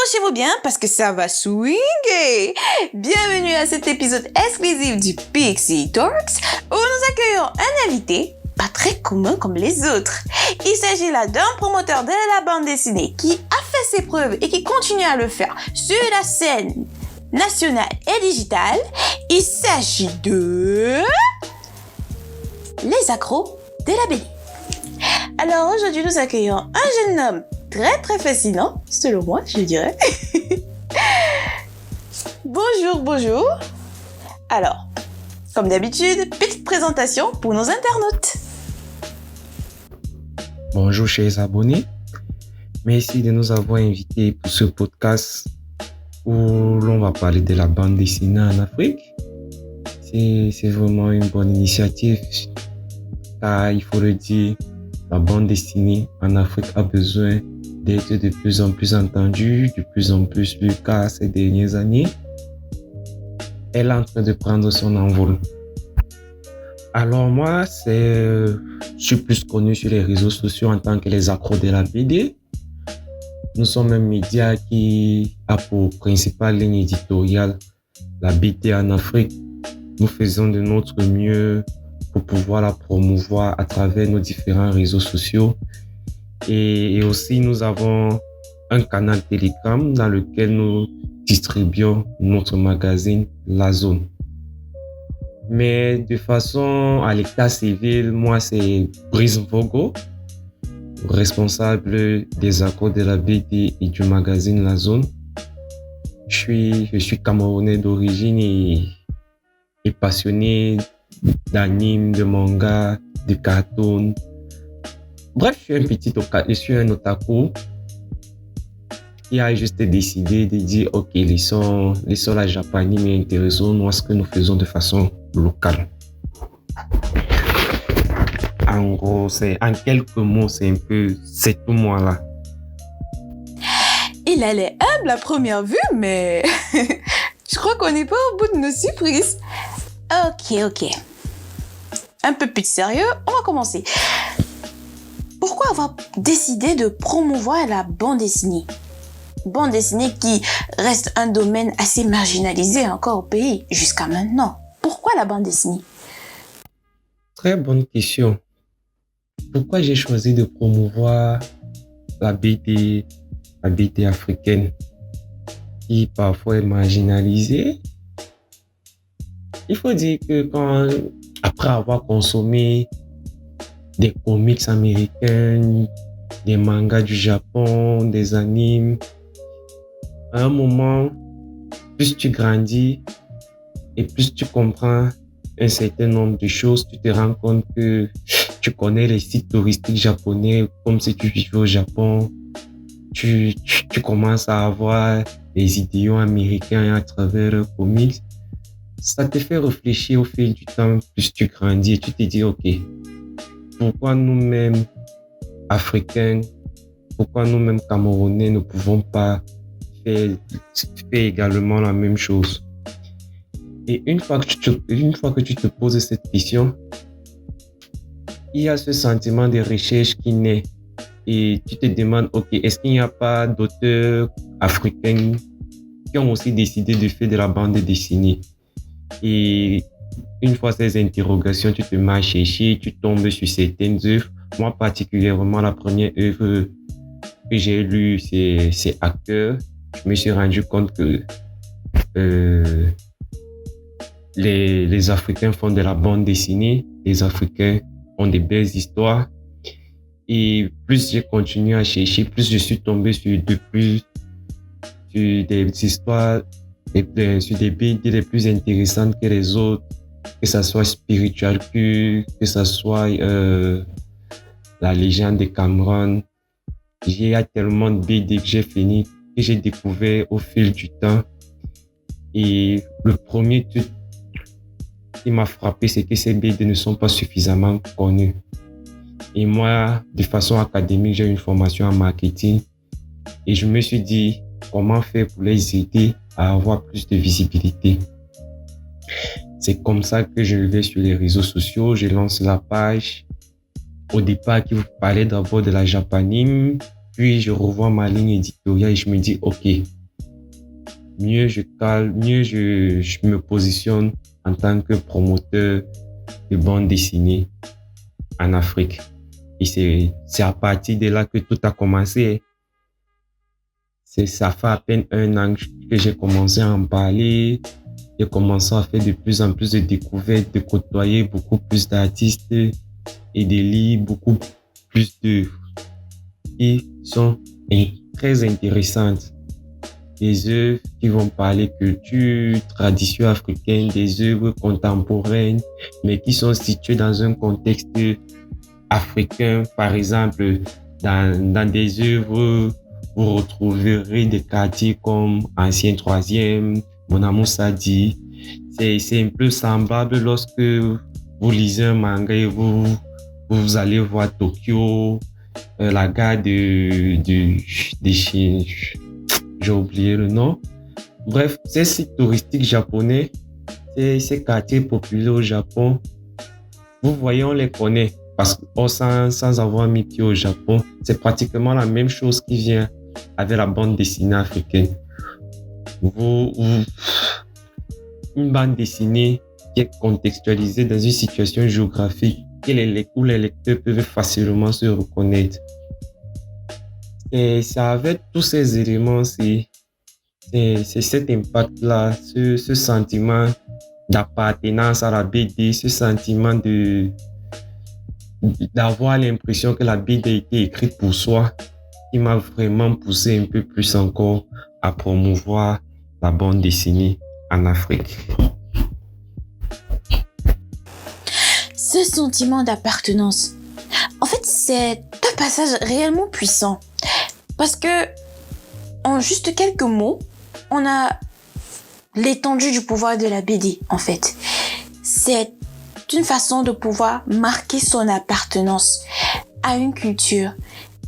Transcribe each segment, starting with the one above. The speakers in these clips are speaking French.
Accrochez-vous bien parce que ça va swinguer. Bienvenue à cet épisode exclusif du Pixie Talks où nous accueillons un invité pas très commun comme les autres. Il s'agit là d'un promoteur de la bande dessinée qui a fait ses preuves et qui continue à le faire sur la scène nationale et digitale. Il s'agit de Les Accros de la BD. Alors aujourd'hui nous accueillons un jeune homme très fascinant, selon moi je dirais. Bonjour. Alors, comme d'habitude, petite présentation pour nos internautes. Bonjour chers abonnés, merci de nous avoir invités pour ce podcast où l'on va parler de la bande dessinée en Afrique. C'est vraiment une bonne initiative car il faut le dire, la bande dessinée en Afrique a besoin d'être de plus en plus entendue, de plus en plus vue car ces dernières années, elle est en train de prendre son envol. Alors moi, je suis plus connu sur les réseaux sociaux en tant que Les Accros de la BD. Nous sommes un média qui a pour principale ligne éditoriale la BD en Afrique. Nous faisons de notre mieux pour pouvoir la promouvoir à travers nos différents réseaux sociaux. Et aussi, nous avons un canal Telegram dans lequel nous distribuons notre magazine La Zone. Mais de façon à l'état civil, moi c'est Brice Vogo, responsable des Accros de la BD et du magazine La Zone. Je suis camerounais d'origine et passionné d'anime, de manga, de cartoon. Bref, je suis un otaku qui a juste décidé de dire ok, laissons la japanime et intéressons-nous à ce que nous faisons de façon locale. En gros, en quelques mots, c'est tout moi là. Il a l'air humble à première vue, mais je crois qu'on n'est pas au bout de nos surprises. Ok. Un peu plus de sérieux, on va commencer. Pourquoi avoir décidé de promouvoir la bande dessinée? Bande dessinée qui reste un domaine assez marginalisé encore au pays jusqu'à maintenant. Pourquoi la bande dessinée? Très bonne question. Pourquoi j'ai choisi de promouvoir la BD africaine qui parfois est marginalisée? Il faut dire que après avoir consommé des comics américains, des mangas du Japon, des animes, à un moment, plus tu grandis et plus tu comprends un certain nombre de choses, tu te rends compte que tu connais les sites touristiques japonais comme si tu vivais au Japon. Tu commences à avoir des idéaux américains à travers leurs comics. Ça te fait réfléchir au fil du temps, plus tu grandis et tu te dis ok, pourquoi nous-mêmes Africains, pourquoi nous-mêmes Camerounais ne pouvons pas faire également la même chose? Et une fois que tu te poses cette question, il y a ce sentiment de recherche qui naît et tu te demandes, ok, est-ce qu'il n'y a pas d'auteurs africains qui ont aussi décidé de faire de la bande dessinée? Et une fois ces interrogations, tu te mets à chercher, tu tombes sur certaines œuvres. Moi, particulièrement, la première œuvre que j'ai lue, c'est Acteur. Je me suis rendu compte que les Africains font de la bande dessinée. Les Africains ont des belles histoires. Et plus j'ai continué à chercher, plus je suis tombé sur des histoires, sur des BD les plus intéressantes que les autres, que ça soit spirituel, que ça soit la légende de Cameroun. Il y a tellement de BD que j'ai découvert au fil du temps. Et le premier truc qui m'a frappé, c'est que ces BD ne sont pas suffisamment connus. Et moi, de façon académique, j'ai une formation en marketing. Et je me suis dit, comment faire pour les aider à avoir plus de visibilité? C'est comme ça que je vais sur les réseaux sociaux, je lance la page. Au départ, qui vous parlait d'abord de la japanime, puis je revois ma ligne éditoriale et je me dis, ok, je me positionne en tant que promoteur de bande dessinée en Afrique. Et c'est à partir de là que tout a commencé. Ça fait à peine 1 an que j'ai commencé à en parler. J'ai commencé à faire de plus en plus de découvertes, de côtoyer beaucoup plus d'artistes et de lire beaucoup plus d'œuvres qui sont très intéressantes. Des œuvres qui vont parler culture, tradition africaine, des œuvres contemporaines, mais qui sont situées dans un contexte africain. Par exemple, dans des œuvres, vous retrouverez des quartiers comme Ancien Troisième, Mon Amour Sadi. C'est un peu semblable lorsque vous lisez un manga et vous allez voir Tokyo, la gare de Chine. J'ai oublié le nom. Bref, ces sites touristiques japonais, ces quartiers populaires au Japon, vous voyez, on les connaît. Parce que sans avoir mis pied au Japon, c'est pratiquement la même chose qui vient avec la bande dessinée africaine. Une bande dessinée qui est contextualisée dans une situation géographique où les lecteurs peuvent facilement se reconnaître. Et ça, avec tous ces éléments, c'est cet impact-là, ce sentiment d'appartenance à la BD, ce sentiment d'avoir l'impression que la BD a été écrite pour soi, qui m'a vraiment poussé un peu plus encore à promouvoir la bande dessinée en Afrique. Ce sentiment d'appartenance, en fait, c'est un passage réellement puissant. Parce que, en juste quelques mots, on a l'étendue du pouvoir de la BD, en fait. C'est une façon de pouvoir marquer son appartenance à une culture,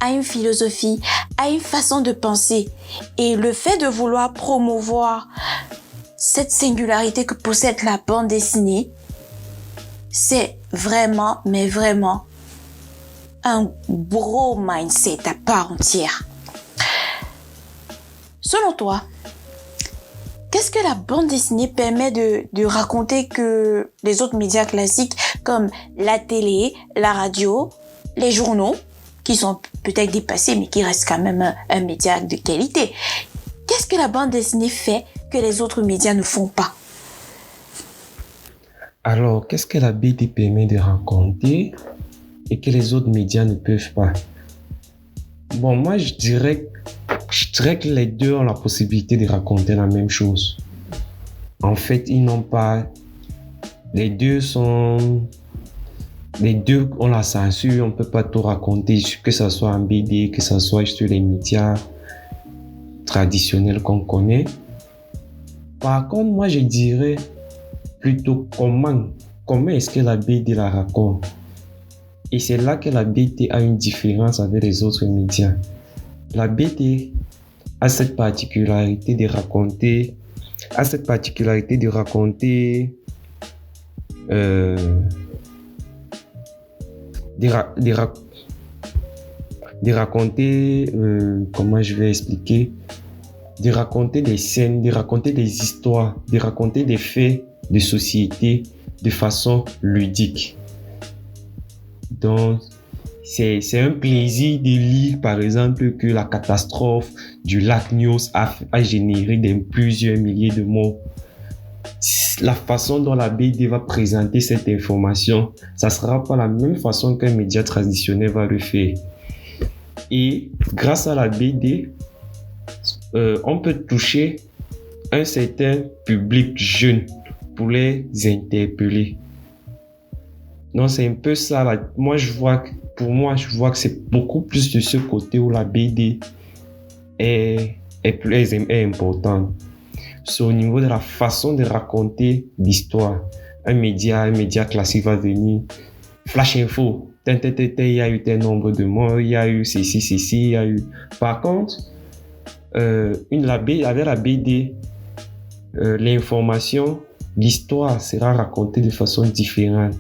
à une philosophie, à une façon de penser. Et le fait de vouloir promouvoir cette singularité que possède la bande dessinée, c'est vraiment, mais vraiment, un gros mindset à part entière. Selon toi, qu'est-ce que la bande dessinée permet de raconter que les autres médias classiques comme la télé, la radio, les journaux, qui sont peut-être dépassés mais qui restent quand même un média de qualité. Qu'est-ce que la bande dessinée fait que les autres médias ne font pas? Alors, qu'est-ce que la BD permet de raconter et que les autres médias ne peuvent pas? Bon, moi, je dirais que les deux ont la possibilité de raconter la même chose. En fait, ils n'ont pas... Les deux ont la censure, on ne peut pas tout raconter, que ce soit en BD, que ce soit sur les médias traditionnels qu'on connaît. Par contre, moi, je dirais plutôt comment est-ce que la BD la raconte. Et c'est là que la BD a une différence avec les autres médias. La BD a cette particularité de raconter, comment je vais expliquer, de raconter des scènes, de raconter des histoires, de raconter des faits de société de façon ludique. Donc, c'est un plaisir de lire, par exemple, que la catastrophe du lac Nyos a généré plusieurs milliers de morts. La façon dont la BD va présenter cette information, ça sera pas la même façon qu'un média traditionnel va le faire. Et grâce à la BD, on peut toucher un certain public jeune pour les interpeller. Donc c'est un peu ça. Pour moi, je vois que c'est beaucoup plus de ce côté où la BD est importante. C'est au niveau de la façon de raconter l'histoire. Un média classique va venir, flash info, il y a eu tel nombre de morts, il y a eu ceci, il y a eu... Par contre, avec la BD, l'information, l'histoire sera racontée de façon différente.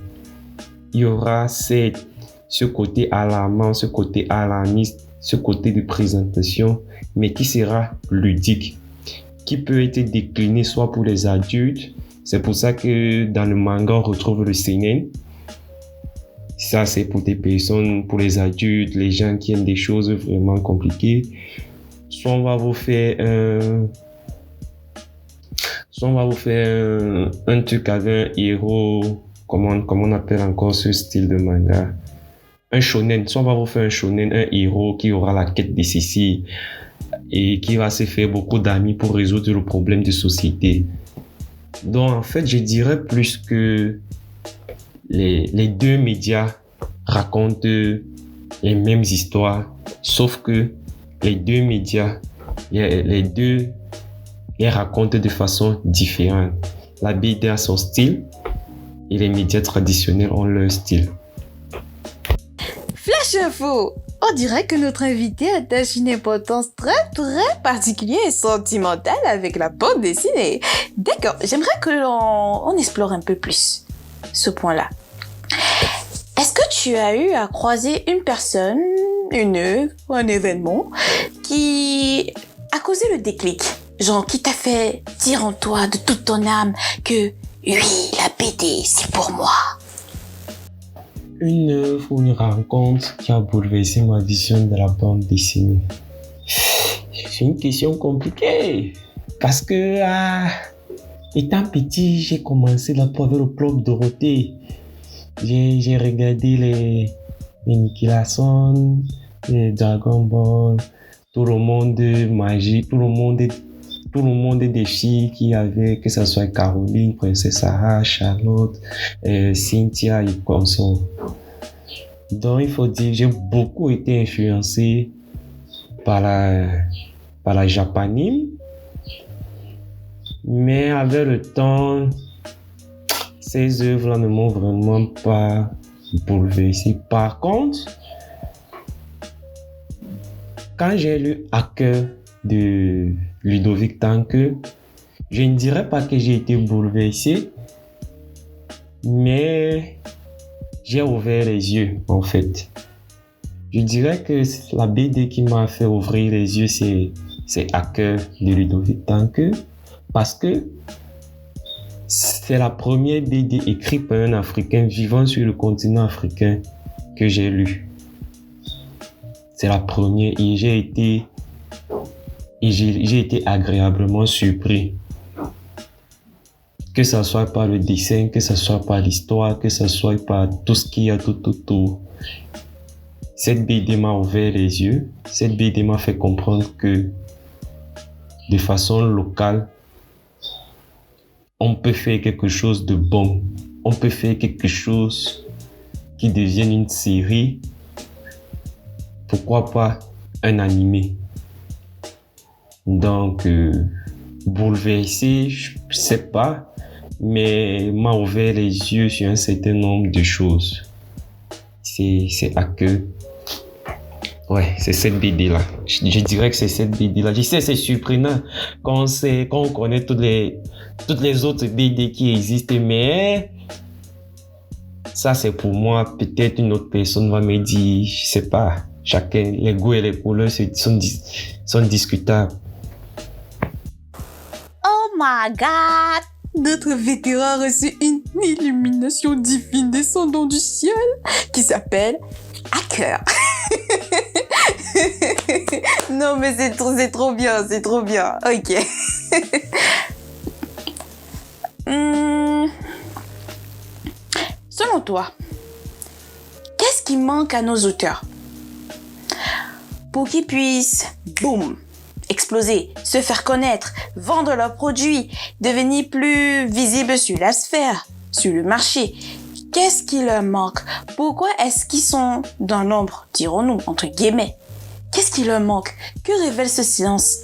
Il y aura ce côté alarmant, ce côté alarmiste, ce côté de présentation, mais qui sera ludique, qui peut être décliné soit pour les adultes. C'est pour ça que dans le manga, on retrouve le seinen. Ça, c'est pour des personnes, pour les adultes, les gens qui aiment des choses vraiment compliquées. Soit on va vous faire un truc avec un héros, comment on appelle encore ce style de manga? Un shonen. Soit on va vous faire un shonen, un héros qui aura la quête de ceci et qui va se faire beaucoup d'amis pour résoudre le problème de société. Donc, en fait, je dirais plus que les deux médias racontent les mêmes histoires, sauf que les deux médias, les deux les racontent de façon différente. La BD a son style et les médias traditionnels ont leur style. Flash info! On dirait que notre invité attache une importance très particulière et sentimentale avec la bande dessinée. D'accord, j'aimerais que l'on explore un peu plus ce point-là. Est-ce que tu as eu à croiser une personne, une œuvre, un événement qui a causé le déclic? Genre qui t'a fait dire en toi de toute ton âme que oui, la BD, c'est pour moi. Une œuvre ou une rencontre qui a bouleversé ma vision de la bande dessinée. C'est une question compliquée. Parce que, étant petit, j'ai commencé d'abord avec le Club Dorothée. J'ai regardé les Nicky Larson, les Dragon Ball, tout le monde magique, tout le monde des filles qui avaient, que ce soit Caroline, Princesse Sarah, Charlotte, Cynthia et consorts. Donc il faut dire que j'ai beaucoup été influencé par la japanime, mais avec le temps, ces œuvres-là ne m'ont vraiment pas bouleversé. Par contre, quand j'ai lu Hacker de Ludovic Tanke, je ne dirais pas que j'ai été bouleversé, mais j'ai ouvert les yeux en fait. Je dirais que la BD qui m'a fait ouvrir les yeux, c'est Hacker de Ludovic Tanke, parce que c'est la première BD écrite par un Africain vivant sur le continent africain que j'ai lu. C'est la première et j'ai été agréablement surpris. Que ce soit par le dessin, que ce soit par l'histoire, que ce soit par tout ce qu'il y a tout autour. Cette BD m'a ouvert les yeux. Cette BD m'a fait comprendre que de façon locale, on peut faire quelque chose de bon. On peut faire quelque chose qui devienne une série. Pourquoi pas un animé? Donc, bouleversé, je ne sais pas, mais m'a ouvert les yeux sur un certain nombre de choses. C'est à que... Ouais, c'est cette BD-là. Je dirais que c'est cette BD-là. Je sais, c'est surprenant quand on connaît toutes les autres BD qui existent, mais ça, c'est pour moi. Peut-être une autre personne va me dire, je sais pas, chacun, les goûts et les couleurs sont discutables. Oh my God! Notre vétéran a reçu une illumination divine descendant du ciel qui s'appelle Hacker. Non mais c'est trop bien, c'est trop bien. Ok. Selon toi, qu'est-ce qui manque à nos auteurs pour qu'ils puissent, boum, exploser, se faire connaître, vendre leurs produits, devenir plus visibles sur la sphère, sur le marché? Qu'est-ce qui leur manque? Pourquoi est-ce qu'ils sont dans l'ombre, dirons-nous, entre guillemets? Qu'est-ce qui leur manque? Que révèle ce silence?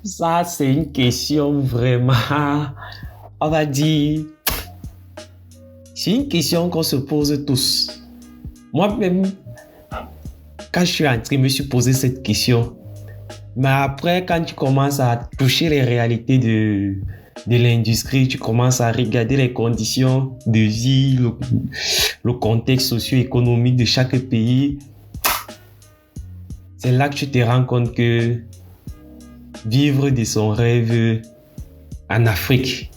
Ça c'est une question vraiment, on va dire, c'est une question qu'on se pose tous. Moi-même, quand je suis entré, je me suis posé cette question. Mais après, quand tu commences à toucher les réalités de l'industrie, tu commences à regarder les conditions de vie, le contexte socio-économique de chaque pays, c'est là que tu te rends compte que vivre de son rêve en Afrique,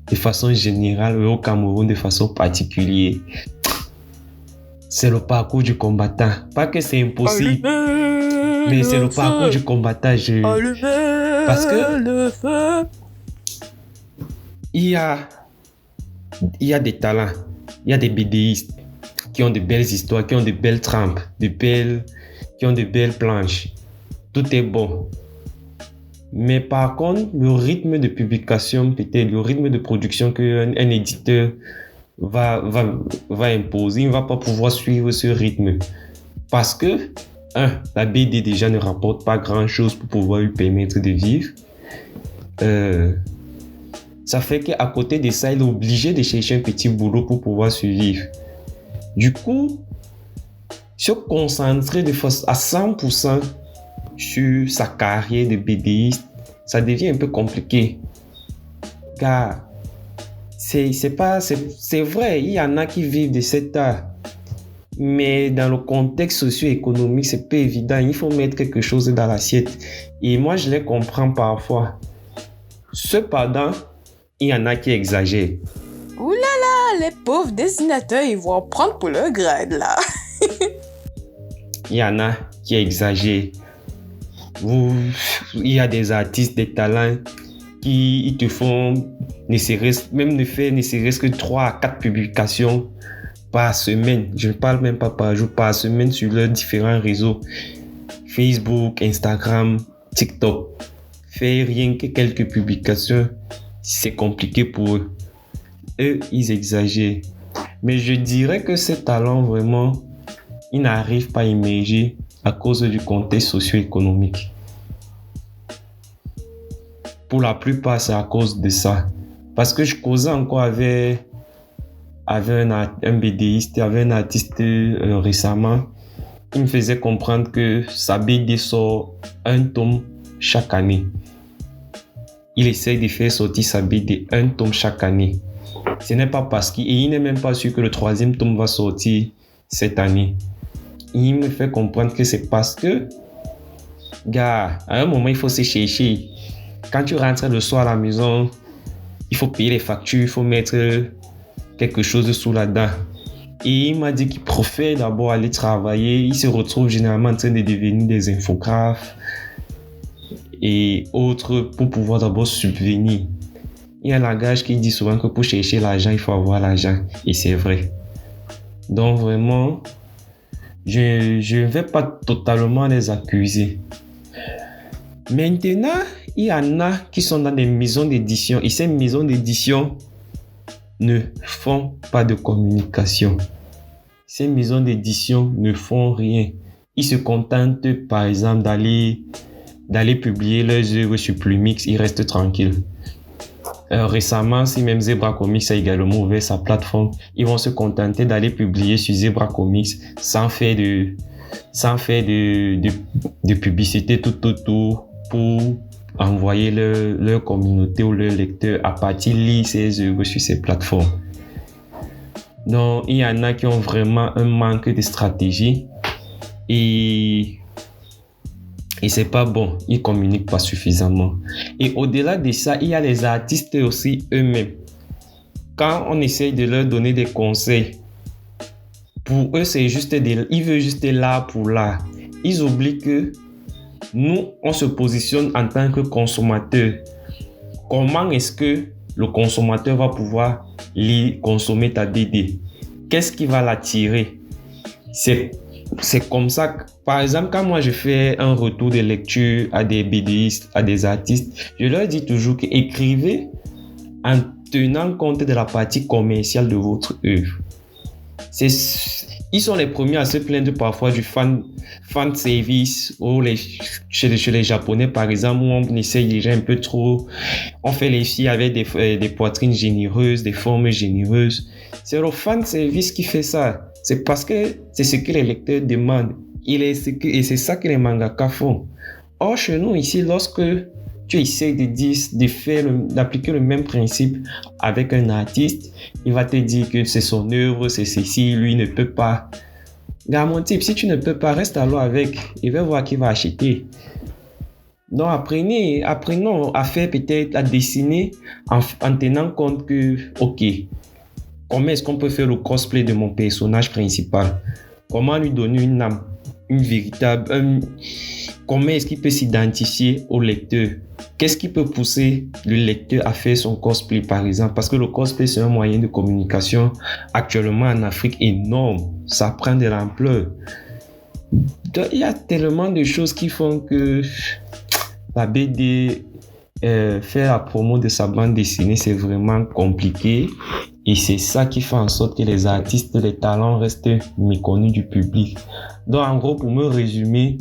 de façon générale, et au Cameroun de façon particulière, c'est le parcours du combattant. Pas que c'est impossible, mais c'est le parcours du combattant. Parce que il y a des talents, il y a des BDistes qui ont de belles histoires, qui ont de belles trampes, qui ont de belles planches. Tout est bon. Mais par contre, le rythme de publication, peut-être le rythme de production qu'un éditeur va imposer, il ne va pas pouvoir suivre ce rythme. Parce que, la BD déjà ne rapporte pas grand-chose pour pouvoir lui permettre de vivre. Ça fait qu'à côté de ça, il est obligé de chercher un petit boulot pour pouvoir survivre. Du coup, se concentrer à 100% sur sa carrière de BDiste, ça devient un peu compliqué. Car c'est vrai, il y en a qui vivent de cet art. Mais dans le contexte socio-économique, c'est pas évident. Il faut mettre quelque chose dans l'assiette. Et moi, je les comprends parfois. Cependant, il y en a qui exagèrent. Ouh là là, les pauvres dessinateurs, ils vont en prendre pour leur grade, là. Il y en a qui exagèrent. Il y a des artistes, des talents qui te font ne serait-ce que 3 à 4 publications par semaine. Je ne parle même pas par jour, par semaine sur leurs différents réseaux. Facebook, Instagram, TikTok. Faire rien que quelques publications, c'est compliqué pour eux. Eux, ils exagèrent. Mais je dirais que ces talents, vraiment, ils n'arrivent pas à émerger à cause du contexte socio-économique. Pour la plupart, c'est à cause de ça. Parce que je causais encore avec un BDiste, avec un artiste récemment. Il me faisait comprendre que sa BD sort un tome chaque année. Il essaie de faire sortir sa BD un tome chaque année. Ce n'est pas parce il n'est même pas sûr que le 3e tome va sortir cette année. Il me fait comprendre que c'est parce que, gars, à un moment, il faut se chercher. Quand tu rentres le soir à la maison, il faut payer les factures, il faut mettre quelque chose sous la dent. Et il m'a dit qu'il préfère d'abord aller travailler. Il se retrouve généralement en train de devenir des infographes et autres pour pouvoir d'abord subvenir. Il y a un langage qui dit souvent que pour chercher l'argent, il faut avoir l'argent. Et c'est vrai. Donc vraiment, je ne vais pas totalement les accuser. Maintenant, il y en a qui sont dans des maisons d'édition. Et ces maisons d'édition ne font pas de communication. Ces maisons d'édition ne font rien. Ils se contentent, par exemple, d'aller publier leurs œuvres sur Plumix. Ils restent tranquilles. Récemment, si même Zebra Comics a également ouvert sa plateforme, ils vont se contenter d'aller publier sur Zebra Comics sans faire de publicité tout autour pour envoyer leur communauté ou leurs lecteurs à partir de lire ces œuvres sur ces plateformes. Donc, il y en a qui ont vraiment un manque de stratégie et c'est pas bon, ils communiquent pas suffisamment. Et au-delà de ça, il y a les artistes aussi eux-mêmes. Quand on essaye de leur donner des conseils, pour eux, ils veulent juste l'art pour l'art. Ils oublient que nous, on se positionne en tant que consommateur. Comment est-ce que le consommateur va pouvoir consommer ta BD? Qu'est-ce qui va l'attirer? C'est comme ça que, par exemple, quand moi je fais un retour de lecture à des BDistes, à des artistes, je leur dis toujours qu'écrivez en tenant compte de la partie commerciale de votre œuvre. Ils sont les premiers à se plaindre parfois du fan service ou chez les Japonais, par exemple, où on essaye déjà un peu trop. On fait les filles avec des poitrines généreuses, des formes généreuses. C'est le fan service qui fait ça. C'est parce que c'est ce que les lecteurs demandent. Et c'est ça que les mangaka font. Or, chez nous, ici, lorsque tu essaies d'appliquer le même principe avec un artiste, il va te dire que c'est son œuvre, c'est ceci, lui ne peut pas Gars, mon type, si tu ne peux pas, reste alors avec. Il va voir qui va acheter. Donc, apprenons à faire peut-être, à dessiner en tenant compte que, ok, comment est-ce qu'on peut faire le cosplay de mon personnage principal? Comment lui donner une âme, une véritable... comment est-ce qu'il peut s'identifier au lecteur? Qu'est-ce qui peut pousser le lecteur à faire son cosplay, par exemple? Parce que le cosplay, c'est un moyen de communication actuellement en Afrique énorme. Ça prend de l'ampleur. Donc, il y a tellement de choses qui font que la BD, faire la promo de sa bande dessinée, c'est vraiment compliqué. Et c'est ça qui fait en sorte que les artistes, les talents restent méconnus du public. Donc, en gros, pour me résumer,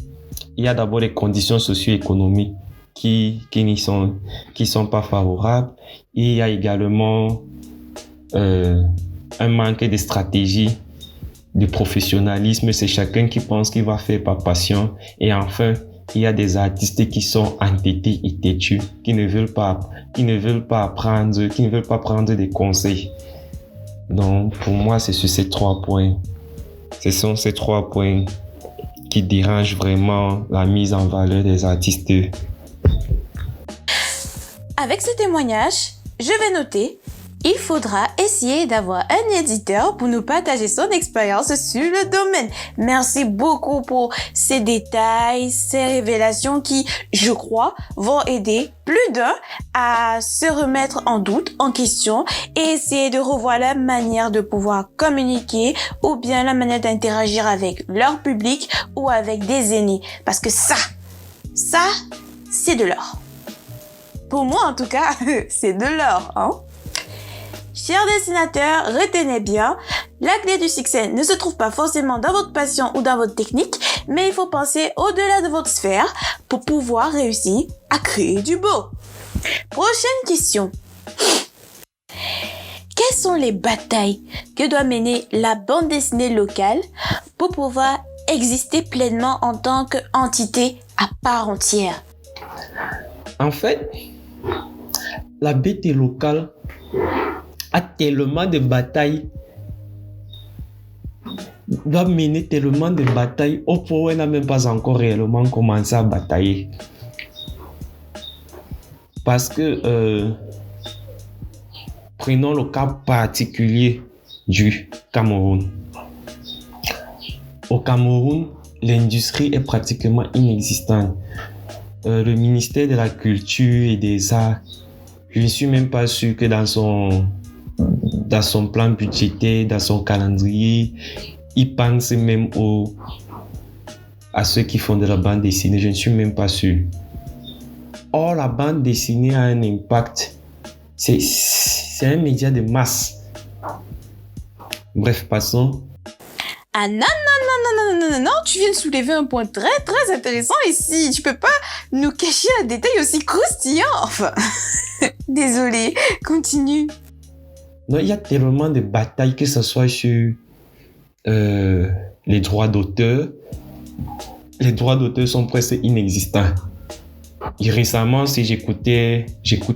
il y a d'abord les conditions socio-économiques qui sont pas favorables. Et il y a également un manque de stratégie, de professionnalisme. C'est chacun qui pense qu'il va faire par passion. Et enfin, il y a des artistes qui sont entêtés et têtus, qui ne veulent pas apprendre, qui ne veulent pas prendre des conseils. Donc, pour moi, c'est sur ces 3 points. Ce sont ces 3 points qui dérangent vraiment la mise en valeur des artistes. Avec ce témoignage, je vais noter, il faudra essayer d'avoir un éditeur pour nous partager son expérience sur le domaine. Merci beaucoup pour ces détails, ces révélations qui, je crois, vont aider plus d'un à se remettre en doute, en question et essayer de revoir la manière de pouvoir communiquer ou bien la manière d'interagir avec leur public ou avec des aînés. Parce que ça, c'est de l'or. Pour moi, en tout cas, c'est de l'or, hein? Chers dessinateurs, retenez bien, la clé du succès ne se trouve pas forcément dans votre passion ou dans votre technique, mais il faut penser au-delà de votre sphère pour pouvoir réussir à créer du beau. Prochaine question. Quelles sont les batailles que doit mener la bande dessinée locale pour pouvoir exister pleinement en tant qu'entité à part entière? En fait, la BD locale a tellement de batailles, doit mener tellement de batailles au point où elle n'a même pas encore réellement commencé à batailler. Parce que, prenons le cas particulier du Cameroun. Au Cameroun, l'industrie est pratiquement inexistante. Le ministère de la Culture et des Arts, je ne suis même pas sûr que dans son plan budgétaire, dans son calendrier, il pense même à ceux qui font de la bande dessinée. Je ne suis même pas sûr. Or, la bande dessinée a un impact. C'est un média de masse. Bref, passons. Ah non, tu viens de soulever un point très très intéressant ici. Tu peux pas nous cacher un détail aussi croustillant. Enfin, désolé, continue. Non, il y a tellement de batailles, que ce soit sur les droits d'auteur. Les droits d'auteur sont presque inexistants. Et récemment, si j'écoutais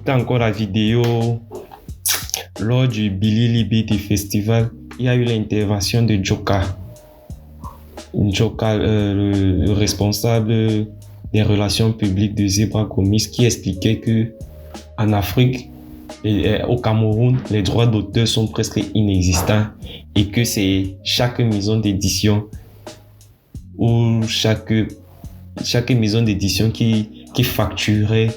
encore la vidéo lors du Billy Liberty Festival, il y a eu l'intervention de Joka. Joka, le responsable des relations publiques de Zebra Comics, qui expliquait que en Afrique et au Cameroun, les droits d'auteur sont presque inexistants et que c'est chaque maison d'édition ou chaque maison d'édition qui facturait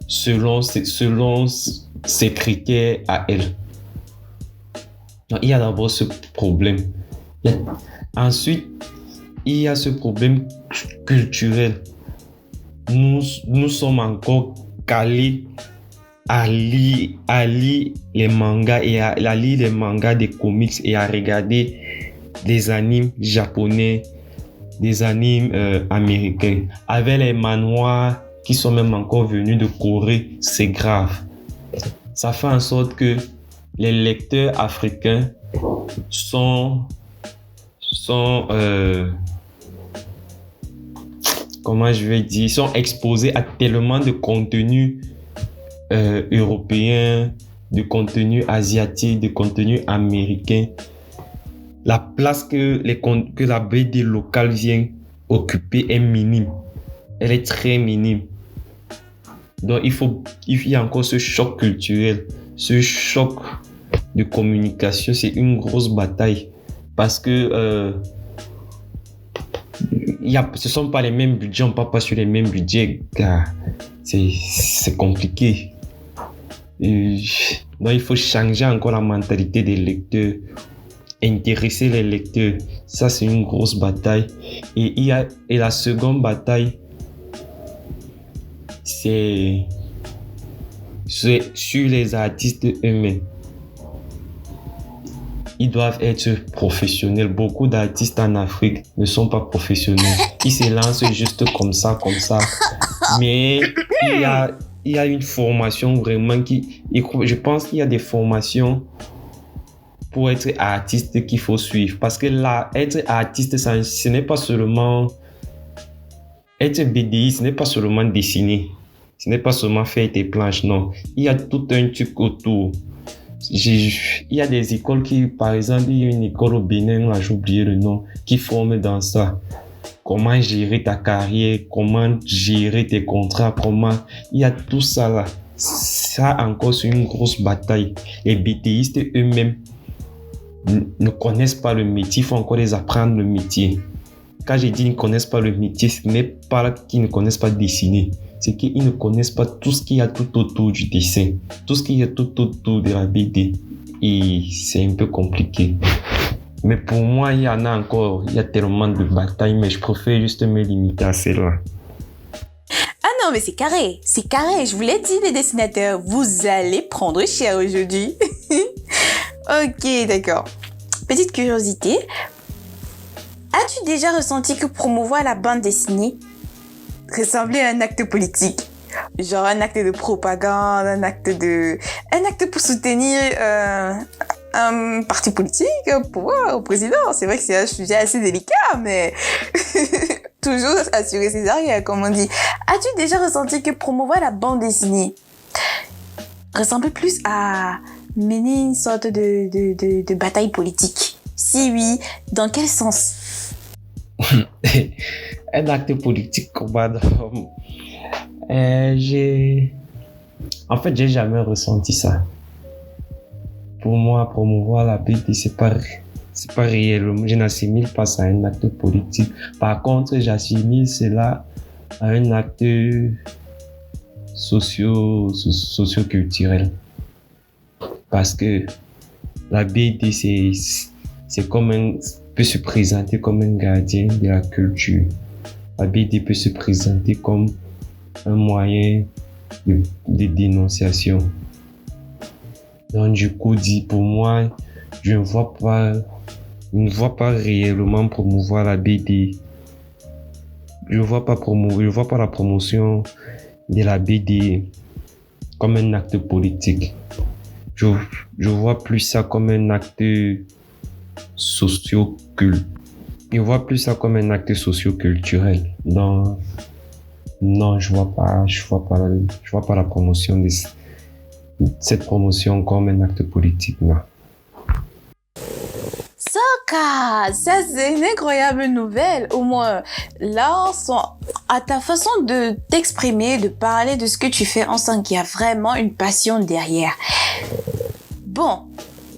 selon ses critères à elle. Donc, il y a d'abord ce problème. Ensuite, il y a ce problème culturel. Nous sommes encore calés à lire les mangas et à lire les mangas des comics et à regarder des animes japonais, des animes américains. Avec les manhwas qui sont même encore venus de Corée, c'est grave. Ça fait en sorte que les lecteurs africains sont exposés à tellement de contenus européens, de contenus asiatiques, de contenus américains, la place que la BD locale vient occuper est minime. Elle est très minime. Donc, il y a encore ce choc culturel, ce choc de communication. C'est une grosse bataille parce que ce ne sont pas les mêmes budgets, on ne parle pas sur les mêmes budgets. C'est compliqué. Donc, il faut changer encore la mentalité des lecteurs, intéresser les lecteurs. Ça, c'est une grosse bataille. Et la seconde bataille, c'est sur les artistes eux-mêmes. Ils doivent être professionnels. Beaucoup d'artistes en Afrique ne sont pas professionnels. Ils se lancent juste comme ça. Mais il y a une formation vraiment je pense qu'il y a des formations pour être artiste qu'il faut suivre. Parce que là, être artiste, ce n'est pas seulement... Être BDI, ce n'est pas seulement dessiner. Ce n'est pas seulement faire tes planches, non. Il y a tout un truc autour. Il y a des écoles qui, par exemple, il y a une école au Bénin, là j'ai oublié le nom, qui forme dans ça. Comment gérer ta carrière, comment gérer tes contrats, il y a tout ça là. Ça encore, c'est une grosse bataille. Les BTistes eux-mêmes ne connaissent pas le métier, il faut encore les apprendre le métier. Quand j'ai dit qu'ils ne connaissent pas le métier, ce n'est pas qu'ils ne connaissent pas dessiner. C'est qu'ils ne connaissent pas tout ce qu'il y a tout autour du dessin, tout ce qu'il y a tout autour de la BD. Et c'est un peu compliqué. Mais pour moi, il y en a encore, il y a tellement de batailles, mais je préfère juste me limiter à celle-là. Ah non, mais c'est carré. Je vous l'ai dit, les dessinateurs, vous allez prendre cher aujourd'hui. Ok, d'accord. Petite curiosité. As-tu déjà ressenti que promouvoir la bande dessinée ressemblait à un acte politique? Genre un acte de propagande, un acte pour soutenir un parti politique, un pouvoir, au président. C'est vrai que c'est un sujet assez délicat, mais toujours assurer ses arrières, comme on dit. As-tu déjà ressenti que promouvoir la bande dessinée ressemblait plus à mener une sorte de bataille politique? Si oui, dans quel sens? Un acte politique, en fait, j'ai jamais ressenti ça. Pour moi, promouvoir la BD, c'est pas réellement, je n'assimile pas ça à un acte politique. Par contre, j'assimile cela à un acte socio-culturel. Parce que la BD, c'est peut se présenter comme un gardien de la culture. La BD peut se présenter comme un moyen de dénonciation. Donc du coup, pour moi, je ne vois pas réellement promouvoir la BD. Je ne vois pas la promotion de la BD comme un acte politique. Je vois plus ça comme un acte socioculturel. Non, je vois pas la promotion de cette promotion comme un acte politique, non. Soka, ça c'est une incroyable nouvelle. Au moins, là, à ta façon de t'exprimer, de parler de ce que tu fais, on sent qu'il y a vraiment une passion derrière. Bon,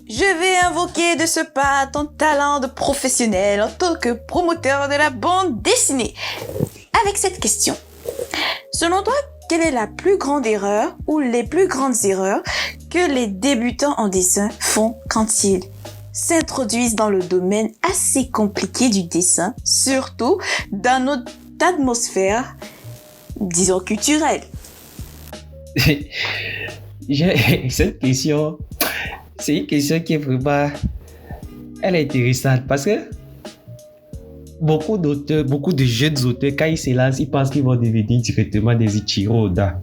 je vais invoquer de ce pas ton talent de professionnel en tant que promoteur de la bande dessinée. Avec cette question, selon toi, quelle est la plus grande erreur ou les plus grandes erreurs que les débutants en dessin font quand ils s'introduisent dans le domaine assez compliqué du dessin, surtout dans notre atmosphère, disons, culturelle? Cette question, c'est une question qui est vraiment... Elle est intéressante parce que beaucoup de jeunes auteurs, quand ils se lancent, ils pensent qu'ils vont devenir directement des Ichiro Oda.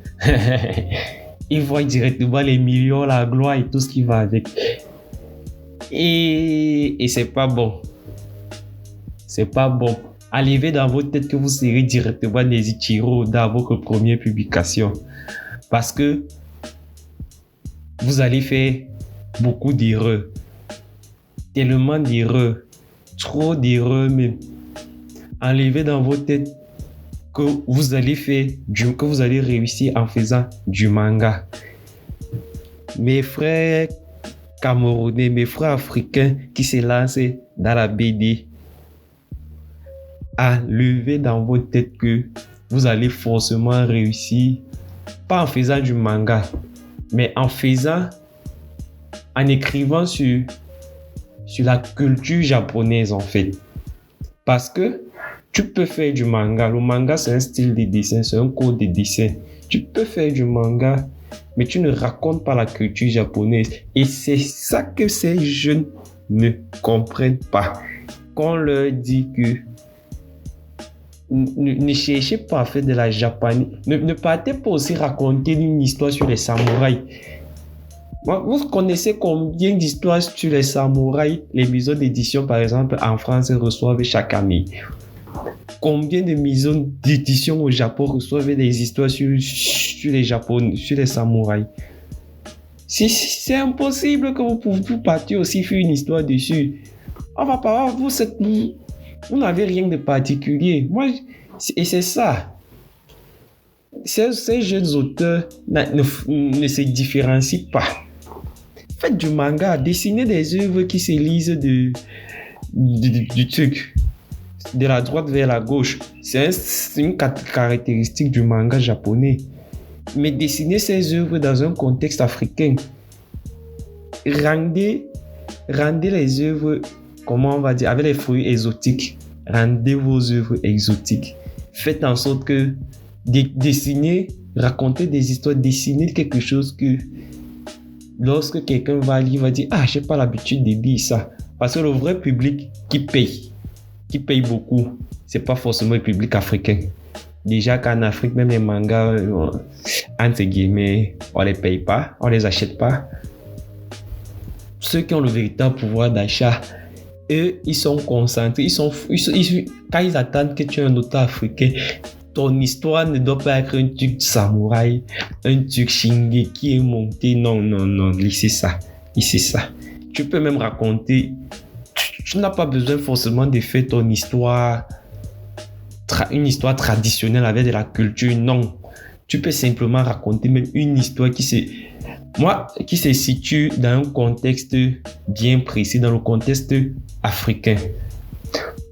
Ils voient directement les millions, la gloire et tout ce qui va avec. Et c'est pas bon. C'est pas bon. Enlevez dans votre tête que vous serez directement des Ichiro Oda à votre première publication. Parce que vous allez faire beaucoup d'erreurs. Tellement d'erreurs trop d'erreurs même. Enlevez dans vos têtes que vous allez réussir en faisant du manga. Mes frères camerounais, mes frères africains qui se lancent dans la BD, enlevez dans vos têtes que vous allez forcément réussir, pas en faisant du manga, mais en écrivant sur la culture japonaise en fait. Parce que tu peux faire du manga. Le manga, c'est un style de dessin, c'est un code de dessin. Tu peux faire du manga, mais tu ne racontes pas la culture japonaise. Et c'est ça que ces jeunes ne comprennent pas. Qu'on leur dit que ne cherchez pas à faire de la japonaise. Ne partez pas aussi raconter une histoire sur les samouraïs. Vous connaissez combien d'histoires sur les samouraïs? Les maisons d'édition, par exemple, en France, reçoivent chaque année. Combien de maisons d'édition au Japon reçoivent des histoires sur les Japonais, sur les samouraïs? C'est impossible que vous partiez aussi faire une histoire dessus. On va pas voir, vous n'avez rien de particulier. Et c'est ça. Ces jeunes auteurs ne se différencient pas. Faites du manga, dessinez des œuvres qui se lisent du truc, de la droite vers la gauche. C'est une caractéristique du manga japonais. Mais dessinez ces œuvres dans un contexte africain. Rendez les œuvres, comment on va dire, avec les fruits exotiques. Rendez vos œuvres exotiques. Faites en sorte que dessiner, raconter des histoires, dessiner quelque chose que lorsque quelqu'un va lire, va dire « Ah, j'ai pas l'habitude de lire ça. » Parce que le vrai public qui paye beaucoup, c'est pas forcément le public africain. Déjà qu'en Afrique, même les mangas, entre guillemets, on les paye pas, on les achète pas. Ceux qui ont le véritable pouvoir d'achat, eux, ils sont concentrés, quand ils attendent que tu es un auteur africain, ton histoire ne doit pas être un truc samouraï, un truc Shingeki qui est monté. Non, ici ça. Tu peux même raconter, tu n'as pas besoin forcément de faire ton histoire, une histoire traditionnelle avec de la culture, non. Tu peux simplement raconter même une histoire qui se situe dans un contexte bien précis, dans le contexte africain.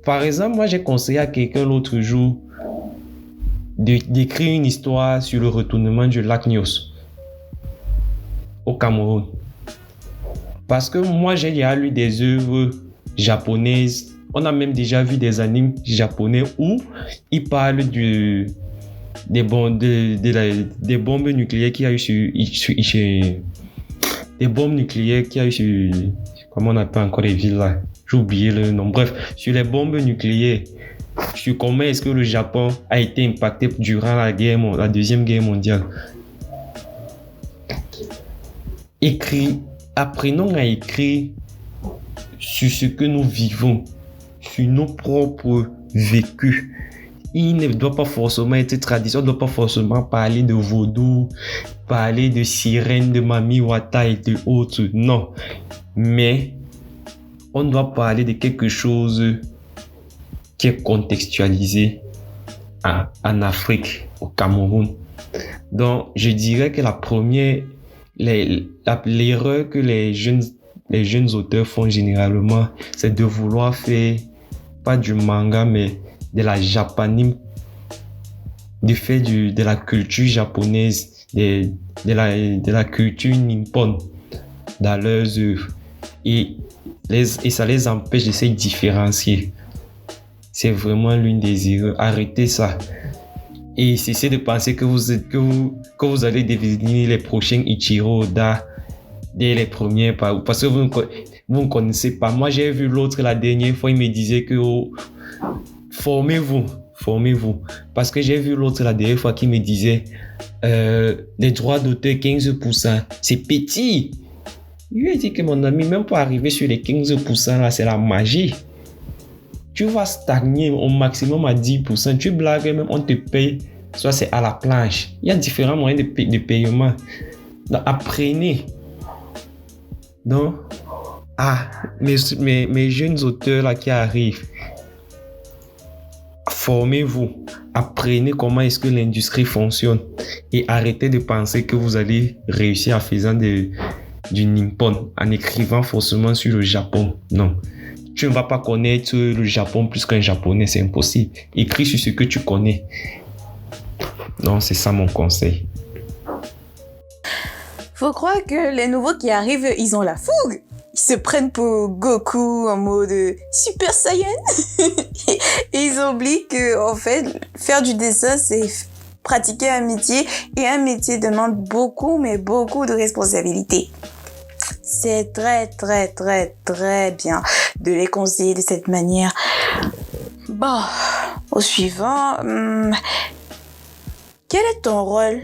Par exemple, moi j'ai conseillé à quelqu'un l'autre jour d'écrire une histoire sur le retournement du lac Nyos au Cameroun. Parce que moi j'ai déjà lu des œuvres japonaises, on a même déjà vu des animes japonais où ils parlent des bombes nucléaires qu'il y a eu sur comment on appelle encore les villes là, j'ai oublié le nom, bref, sur les bombes nucléaires, sur comment est-ce que le Japon a été impacté durant la Deuxième Guerre mondiale. Apprenons à écrire sur ce que nous vivons, sur nos propres vécus. Il ne doit pas forcément être tradition, on ne doit pas forcément parler de vaudou, parler de sirène, de Mami Wata et de autres, non. Mais on doit parler de quelque chose qui est contextualisé en Afrique, au Cameroun. Donc, je dirais que l'erreur que les jeunes auteurs font généralement, c'est de vouloir faire, pas du manga, mais de la japanime, de faire de la culture japonaise, de la culture nippone dans leurs œuvres. Et ça les empêche de se différencier. C'est vraiment l'une des erreurs. Arrêtez ça. Et cessez de penser que vous allez devenir les prochains Ichiro Oda dès les premiers pas. Parce que vous ne connaissez pas. Moi, j'ai vu l'autre la dernière fois, il me disait que formez-vous. Parce que j'ai vu l'autre la dernière fois qui me disait les droits d'auteur 15%. C'est petit. Je lui ai dit que mon ami, même pour arriver sur les 15%, là, c'est la magie. Tu vas stagner au maximum à 10%. Tu blagues, même on te paye. Soit c'est à la planche. Il y a différents moyens de paiement. Donc, apprenez. Donc, Ah, mes jeunes auteurs là qui arrivent, formez-vous, apprenez comment est-ce que l'industrie fonctionne et arrêtez de penser que vous allez réussir en faisant du nippon, en écrivant forcément sur le Japon. Non. Tu ne vas pas connaître le Japon plus qu'un japonais, c'est impossible. Écris sur ce que tu connais. Non, c'est ça mon conseil. Faut croire que les nouveaux qui arrivent, ils ont la fougue. Ils se prennent pour Goku en mode Super Saiyan. Et ils oublient que, en fait, faire du dessin, c'est pratiquer un métier. Et un métier demande beaucoup, mais beaucoup de responsabilités. C'est très, très, très, très bien de les conseiller de cette manière. Bon, au suivant. Quel est ton rôle?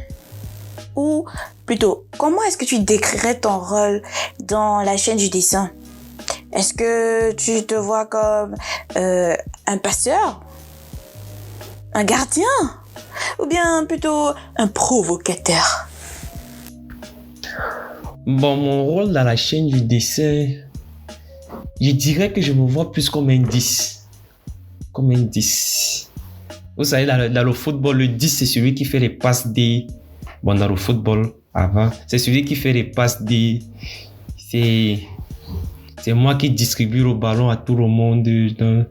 Ou plutôt, comment est-ce que tu décrirais ton rôle dans la chaîne du dessin? Est-ce que tu te vois comme un passeur? Un gardien? Ou bien plutôt un provocateur? Bon, mon rôle dans la chaîne du dessin, je dirais que je me vois plus comme un 10. Comme un 10. Vous savez, dans le football, le 10, c'est celui qui fait les passes D. Bon, dans le football, avant, c'est celui qui fait les passes D. C'est moi qui distribue le ballon à tout le monde. Donc,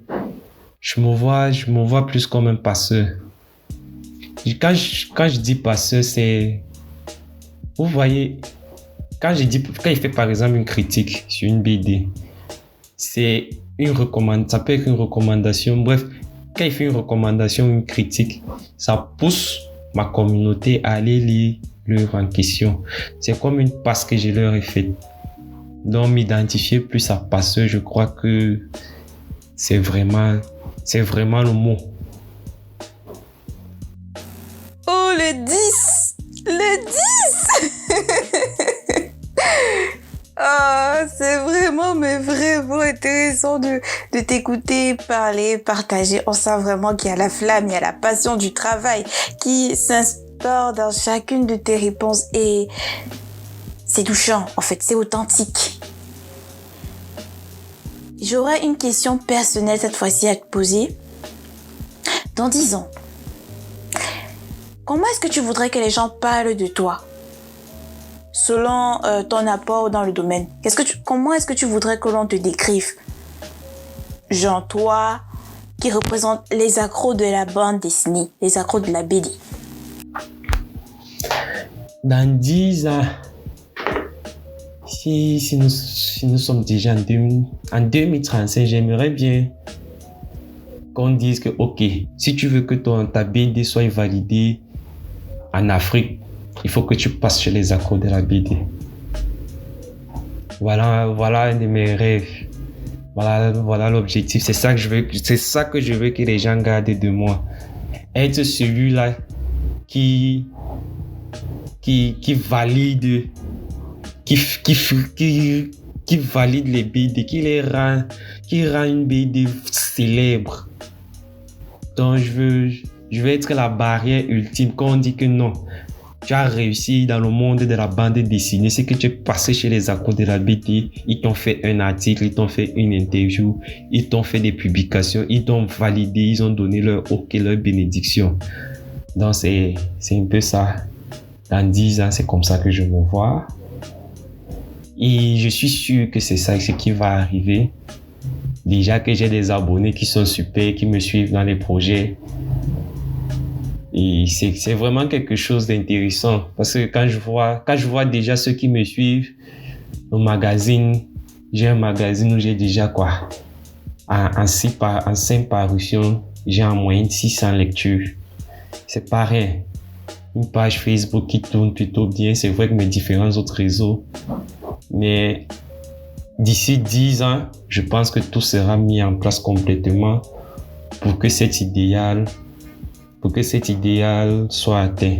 je me vois plus comme un passeur. Quand je dis passeur, c'est... Vous voyez, quand il fait par exemple une critique sur une BD, c'est ça peut être une recommandation. Bref, quand il fait une recommandation, une critique, ça pousse ma communauté à aller lire l'œuvre en question. C'est comme une passe que je leur ai faite. Donc, m'identifier plus à passeur, je crois que c'est vraiment le mot. Oh, le 10! Le 10! Ah, c'est vraiment, mais vraiment intéressant de t'écouter parler, partager. On sent vraiment qu'il y a la flamme, il y a la passion du travail qui s'instaure dans chacune de tes réponses et c'est touchant, en fait, c'est authentique. J'aurais une question personnelle cette fois-ci à te poser. Dans 10 ans, comment est-ce que tu voudrais que les gens parlent de toi? Selon ton apport dans le domaine. Comment est-ce que tu voudrais que l'on te décrive? Genre toi, qui représente les accros de la bande dessinée, les accros de la BD. Dans 10 ans, si nous sommes déjà en 2035, j'aimerais bien qu'on dise que, ok, si tu veux que ta BD soit validée en Afrique, il faut que tu passes chez les accros de la BD. Voilà un de mes rêves. Voilà l'objectif. C'est ça que je veux que les gens gardent de moi. Être celui-là qui valide, qui valide les BD, qui rend une BD célèbre. Donc je veux être la barrière ultime quand on dit que non. Tu as réussi dans le monde de la bande dessinée, c'est que tu es passé chez les accros de la BD, ils t'ont fait un article, ils t'ont fait une interview, ils t'ont fait des publications, ils t'ont validé, ils ont donné leur OK, leur bénédiction. Donc c'est un peu ça. Dans 10 ans, c'est comme ça que je me vois. Et je suis sûr que c'est ça ce qui va arriver. Déjà que j'ai des abonnés qui sont super, qui me suivent dans les projets. Et c'est vraiment quelque chose d'intéressant parce que quand je vois déjà ceux qui me suivent au magazine, j'ai un magazine où j'ai déjà en 5 parutions, j'ai en moyenne 600 lectures. C'est pas rien. Une page Facebook qui tourne plutôt bien, c'est vrai que mes différents autres réseaux. Mais d'ici 10 ans, je pense que tout sera mis en place complètement pour que cet idéal soit atteint.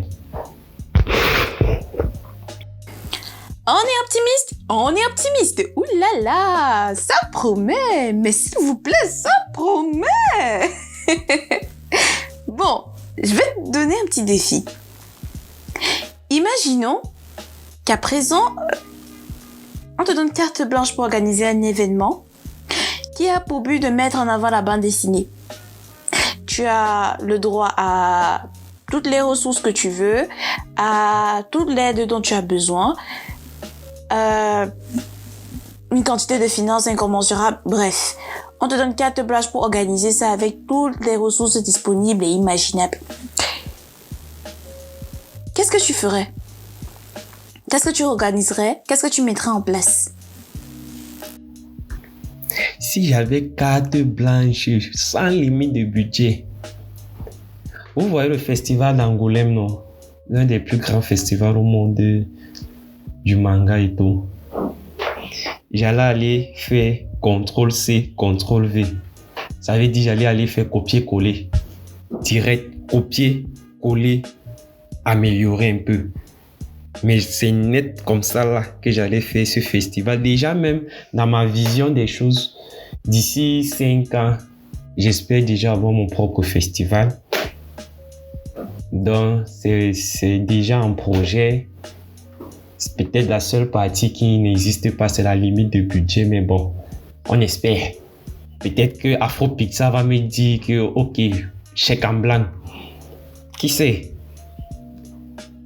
On est optimiste. Ouh là là, ça promet. Mais s'il vous plaît, ça promet. Bon, je vais te donner un petit défi. Imaginons qu'à présent, on te donne carte blanche pour organiser un événement qui a pour but de mettre en avant la bande dessinée. Tu as le droit à toutes les ressources que tu veux, à toute l'aide dont tu as besoin, une quantité de finances incommensurable, bref. On te donne carte blanche pour organiser ça avec toutes les ressources disponibles et imaginables. Qu'est-ce que tu ferais? Qu'est-ce que tu organiserais? Qu'est-ce que tu mettrais en place? Si j'avais carte blanche, sans limite de budget. Vous voyez le festival d'Angoulême, non? L'un des plus grands festivals au monde du manga et tout. J'allais aller faire CTRL-C, CTRL-V. Ça veut dire j'allais aller faire copier-coller. Direct, copier, coller, améliorer un peu. Mais c'est net comme ça là que j'allais faire ce festival. Déjà même dans ma vision des choses, d'ici 5 ans, j'espère déjà avoir mon propre festival. Donc c'est déjà un projet. C'est peut-être la seule partie qui n'existe pas, c'est la limite de budget, mais bon, on espère. Peut-être que Afro Pizza va me dire que ok, chèque en blanc. Qui sait?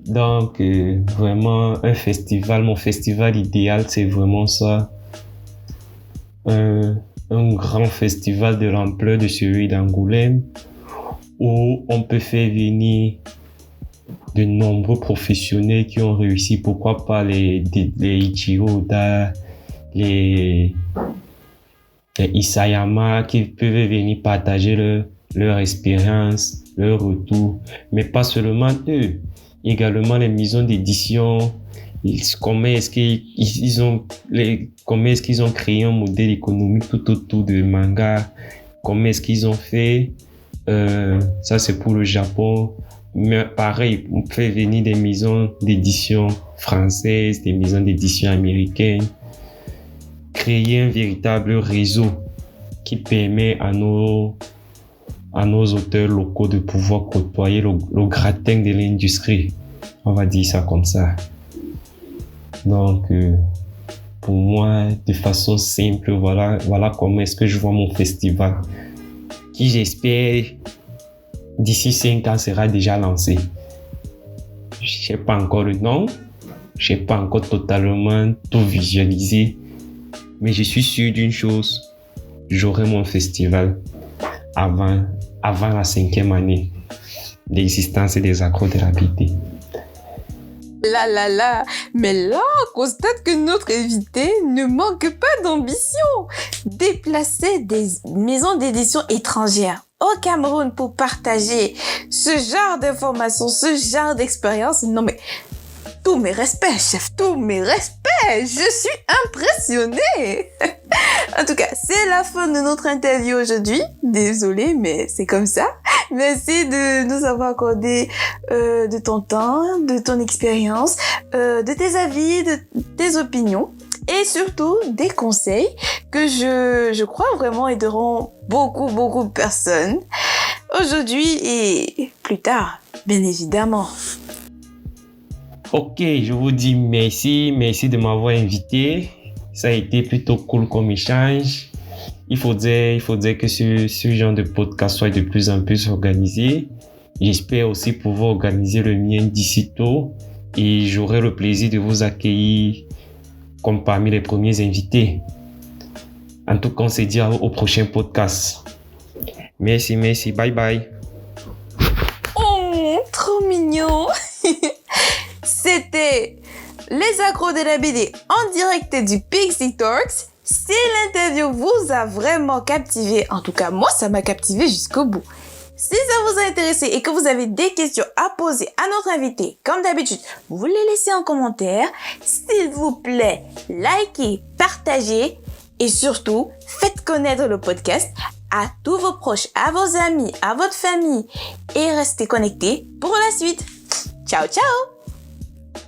Donc, vraiment, un festival, mon festival idéal, c'est vraiment ça. Un grand festival de l'ampleur de celui d'Angoulême, où on peut faire venir de nombreux professionnels qui ont réussi, pourquoi pas les Ichiro Oda, les Isayama, qui peuvent venir partager leur expérience, leur retour, mais pas seulement eux. Également les maisons d'édition, comment est-ce qu'ils ont créé un modèle économique tout autour de manga, comment est-ce qu'ils ont fait, ça c'est pour le Japon, mais pareil, on fait venir des maisons d'édition françaises, des maisons d'édition américaines, créer un véritable réseau qui permet à nos auteurs locaux de pouvoir côtoyer le gratin de l'industrie. On va dire ça comme ça. Donc, pour moi, de façon simple, voilà comment est-ce que je vois mon festival, qui j'espère d'ici 5 ans sera déjà lancé. Je sais pas encore le nom, je sais pas encore totalement tout visualisé, mais je suis sûr d'une chose, j'aurai mon festival avant la 5e année d'existence des Acro-Thérapie. Mais là, on constate que notre invité ne manque pas d'ambition. Déplacer des maisons d'édition étrangères au Cameroun pour partager ce genre d'informations, ce genre d'expérience. Non mais, tous mes respects, chef, tous mes respects. Je suis impressionnée. En tout cas, c'est la fin de notre interview aujourd'hui. Désolée, mais c'est comme ça. Merci de nous avoir accordé de ton temps, de ton expérience, de tes avis, de tes opinions et surtout des conseils que je crois vraiment aideront beaucoup de personnes aujourd'hui et plus tard, bien évidemment. Ok, je vous dis merci de m'avoir invité. Ça a été plutôt cool comme échange. Il faudrait que ce genre de podcast soit de plus en plus organisé. J'espère aussi pouvoir organiser le mien d'ici tôt et j'aurai le plaisir de vous accueillir comme parmi les premiers invités. En tout cas, on se dit au prochain podcast. Merci, bye bye. Oh, trop mignon. C'était les accros de la BD en direct du Pixie Talks. Si l'interview vous a vraiment captivé, en tout cas moi ça m'a captivé jusqu'au bout. Si ça vous a intéressé et que vous avez des questions à poser à notre invité, comme d'habitude, vous les laissez en commentaire. S'il vous plaît, likez, partagez et surtout, faites connaître le podcast à tous vos proches, à vos amis, à votre famille et restez connectés pour la suite. Ciao, ciao!